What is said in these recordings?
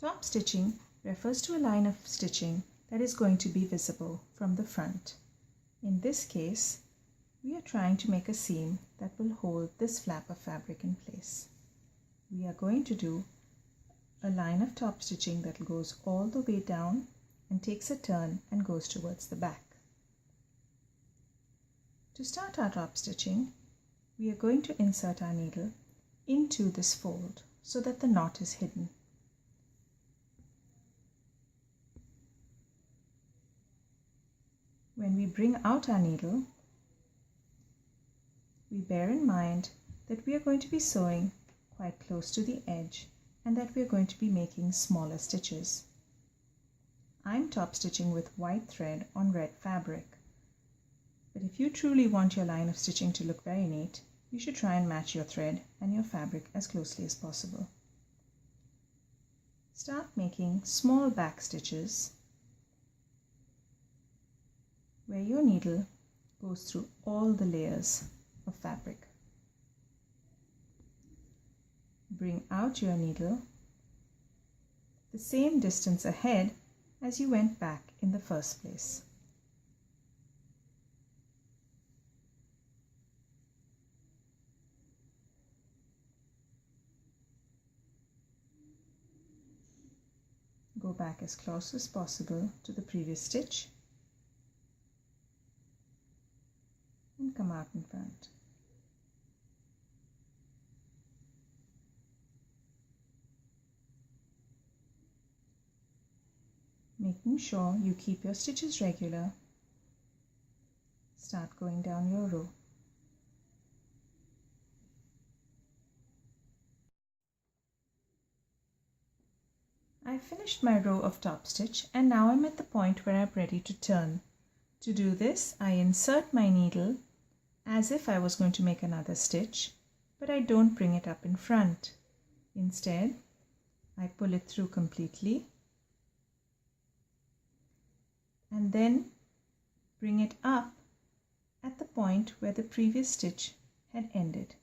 Top stitching refers to a line of stitching that is going to be visible from the front. In this case, we are trying to make a seam that will hold this flap of fabric in place. We are going to do a line of top stitching that goes all the way down and takes a turn and goes towards the back. To start our top stitching, we are going to insert our needle into this fold so that the knot is hidden. When we bring out our needle, we bear in mind that we are going to be sewing quite close to the edge and that we are going to be making smaller stitches. I'm top stitching with white thread on red fabric, but if you truly want your line of stitching to look very neat, you should try and match your thread and your fabric as closely as possible. Start making small back stitches where your needle goes through all the layers of fabric. Bring out your needle the same distance ahead as you went back in the first place. Go back as close as possible to the previous stitch and come out in front. Making sure you keep your stitches regular, start going down your row. I finished my row of top stitch and now I'm at the point where I'm ready to turn. To do this, I insert my needle as if I was going to make another stitch, but I don't bring it up in front. Instead, I pull it through completely and then bring it up at the point where the previous stitch had ended.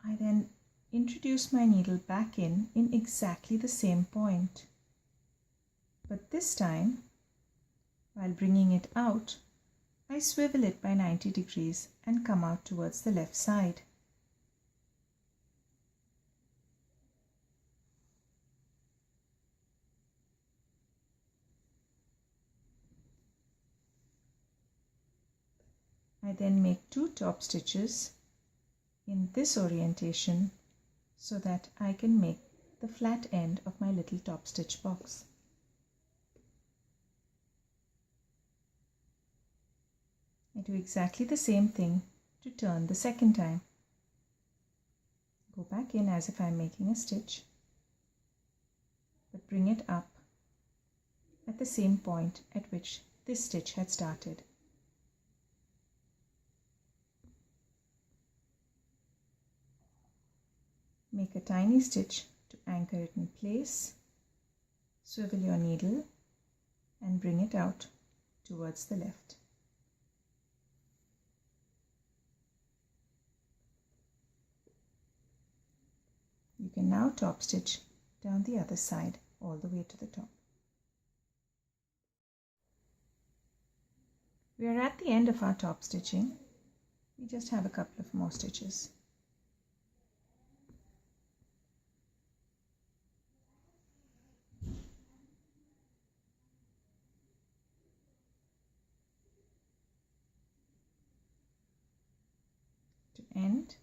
I then introduce my needle back in exactly the same point. But this time, while bringing it out, I swivel it by 90 degrees and come out towards the left side. I then make 2 top stitches in this orientation so that I can make the flat end of my little top stitch box. I do exactly the same thing to turn the second time. Go back in as if I'm making a stitch, but bring it up at the same point at which this stitch had started. Make a tiny stitch to anchor it in place, swivel your needle and bring it out towards the left. You can now top stitch down the other side all the way to the top. We are at the end of our top stitching. We just have a couple of more stitches. To end,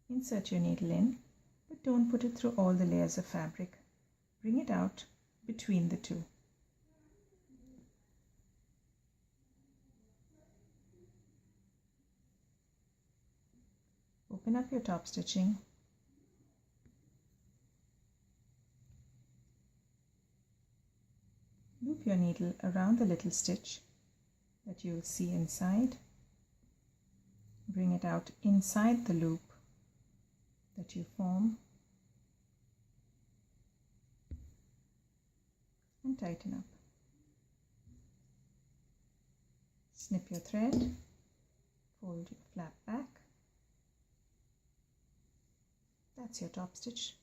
insert your needle in, but don't put it through all the layers of fabric. Bring it out between the two. Open up your top stitching. Loop your needle around the little stitch that you will see inside. Bring it out inside the loop that you form and tighten up. Snip your thread fold your flap back. That's your top stitch